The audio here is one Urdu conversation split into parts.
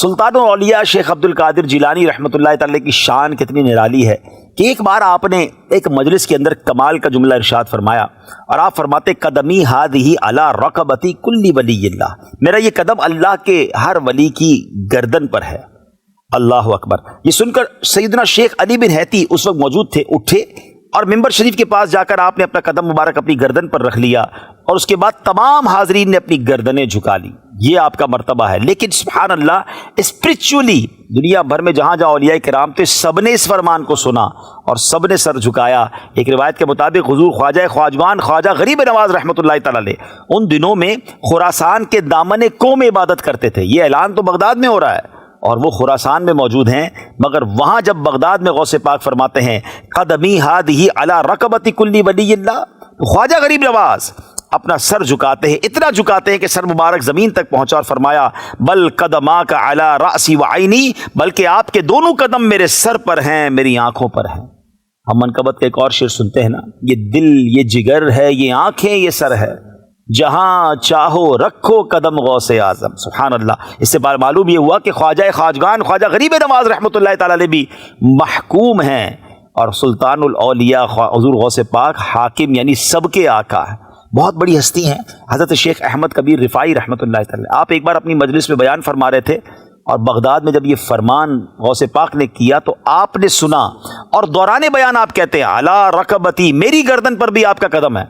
سلطان الاولیاء شیخ عبد القادر جیلانی رحمۃ اللہ تعالی کی شان کتنی نرالی ہے کہ ایک بار آپ نے ایک مجلس کے اندر کمال کا جملہ ارشاد فرمایا، اور آپ فرماتے قدمی ہادھی علی رقبتی کل ولی اللہ، میرا یہ قدم اللہ کے ہر ولی کی گردن پر ہے۔ اللہ اکبر۔ یہ سن کر سیدنا شیخ علی بن حیتی اس وقت موجود تھے، اٹھے اور ممبر شریف کے پاس جا کر آپ نے اپنا قدم مبارک اپنی گردن پر رکھ لیا، اور اس کے بعد تمام حاضرین نے اپنی گردنیں جھکا لی۔ یہ آپ کا مرتبہ ہے۔ لیکن سبحان اللہ، اسپرچولی دنیا بھر میں جہاں جہاں اولیاء کرام تھے سب نے اس فرمان کو سنا اور سب نے سر جھکایا۔ ایک روایت کے مطابق حضور خواجہ خواجگان خواجہ غریب نواز رحمۃ اللہ تعالی علیہ ان دنوں میں خراسان کے دامن قوم عبادت کرتے تھے۔ یہ اعلان تو بغداد میں ہو رہا ہے اور وہ خراسان میں موجود ہیں، مگر وہاں جب بغداد میں غوث پاک فرماتے ہیں قدمی ہادھی علی رقبتی کل ولی اللہ، تو خواجہ غریب نواز اپنا سر جھکاتے ہیں، اتنا جھکاتے ہیں کہ سر مبارک زمین تک پہنچا، اور فرمایا بل قدماک علی راسی وعینی، بلکہ آپ کے دونوں قدم میرے سر پر ہیں، میری آنکھوں پر ہیں۔ ہم منقبت کا ایک اور شعر سنتے ہیں نا، یہ دل یہ جگر ہے، یہ آنکھیں یہ سر ہے، جہاں چاہو رکھو قدم غوث اعظم۔ سبحان اللہ۔ اس سے معلوم یہ ہوا کہ خواجہ خواجگان خواجہ غریب نواز رحمۃ اللہ تعالی علیہ بھی محکوم ہیں، اور سلطان الاولیاء حضور غوث پاک حاکم یعنی سب کے آقا ہے۔ بہت بڑی ہستی ہیں حضرت شیخ احمد کبیر رفاعی رحمۃ اللہ تعالی۔ آپ ایک بار اپنی مجلس میں بیان فرما رہے تھے، اور بغداد میں جب یہ فرمان غوث پاک نے کیا تو آپ نے سنا، اور دوران بیان آپ کہتے ہیں علی رقبتی، میری گردن پر بھی آپ کا قدم ہے۔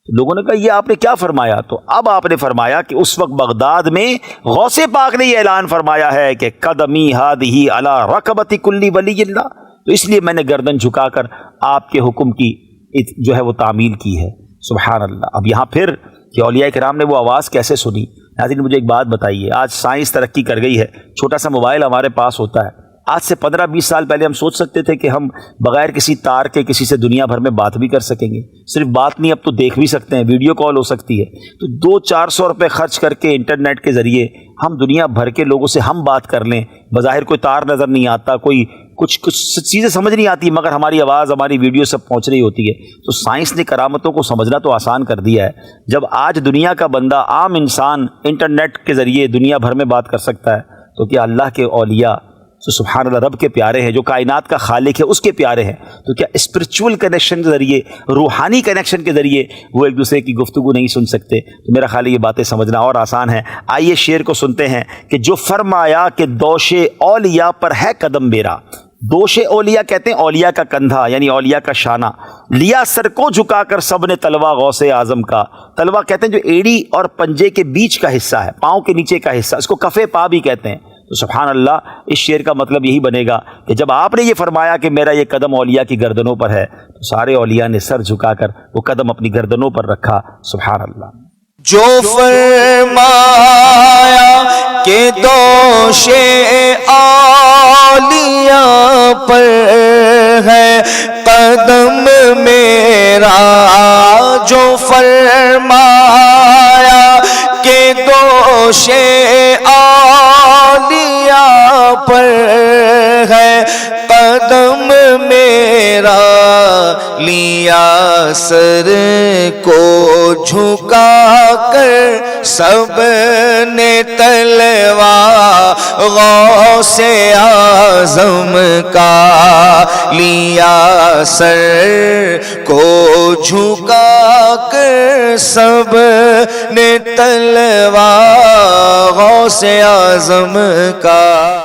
لوگوں نے کہا یہ آپ نے کیا فرمایا؟ تو اب آپ نے فرمایا کہ اس وقت بغداد میں غوث پاک نے یہ اعلان فرمایا ہے کہ قدمی ہادھی علی رقبتی کل ولی اللہ، تو اس لیے میں نے گردن جھکا کر آپ کے حکم کی جو ہے وہ تعمیل کی ہے۔ سبحان اللہ۔ اب یہاں پھر کہ اولیاء کرام نے وہ آواز کیسے سنی؟ ناظرین مجھے ایک بات بتائیے، آج سائنس ترقی کر گئی ہے، چھوٹا سا موبائل ہمارے پاس ہوتا ہے۔ آج سے 15-20 سال پہلے ہم سوچ سکتے تھے کہ ہم بغیر کسی تار کے کسی سے دنیا بھر میں بات بھی کر سکیں گے؟ صرف بات نہیں، اب تو دیکھ بھی سکتے ہیں، ویڈیو کال ہو سکتی ہے۔ تو 200-400 روپے خرچ کر کے انٹرنیٹ کے ذریعے ہم دنیا بھر کے لوگوں سے ہم بات کر لیں۔ بظاہر کوئی تار نظر نہیں آتا، کوئی کچھ چیزیں سمجھ نہیں آتی، مگر ہماری آواز ہماری ویڈیو سب پہنچ رہی ہوتی ہے۔ تو سائنس نے کرامتوں کو سمجھنا تو آسان کر دیا ہے۔ جب آج دنیا کا بندہ، عام انسان انٹرنیٹ کے ذریعے دنیا بھر میں بات کر سکتا ہے، تو کیا اللہ کے اولیاء تو سبحان اللہ رب کے پیارے ہیں، جو کائنات کا خالق ہے اس کے پیارے ہیں، تو کیا اسپرچول کنیکشن کے ذریعے، روحانی کنیکشن کے ذریعے وہ ایک دوسرے کی گفتگو نہیں سن سکتے؟ تو میرا خیال ہے یہ باتیں سمجھنا اور آسان ہے۔ آئیے شعر کو سنتے ہیں کہ جو فرمایا کہ دوش اولیاء پر ہے قدم میرا۔ دوش اولیاء کہتے ہیں اولیاء کا کندھا، یعنی اولیاء کا شانہ۔ لیا سر کو جھکا کر سب نے تلوا غوث اعظم کا۔ تلوا کہتے ہیں جو ایڑی اور پنجے کے بیچ کا حصہ ہے، پاؤں کے نیچے کا حصہ، اس کو کفے پا بھی کہتے ہیں۔ تو سبحان اللہ، اس شعر کا مطلب یہی بنے گا کہ جب آپ نے یہ فرمایا کہ میرا یہ قدم اولیاء کی گردنوں پر ہے، تو سارے اولیاء نے سر جھکا کر وہ قدم اپنی گردنوں پر رکھا۔ سبحان اللہ۔ جو فرمایا کہ دوش اولیاء پر ہے قدم میرا، جو فرمایا کہ دوش اولیاء پر ہے قدم میرا، لیا سر کو جھکا کر سب نے تلوا غوث اعظم کا، لیا سر کو جھکا کر سب نے تلوا غوث اعظم کا۔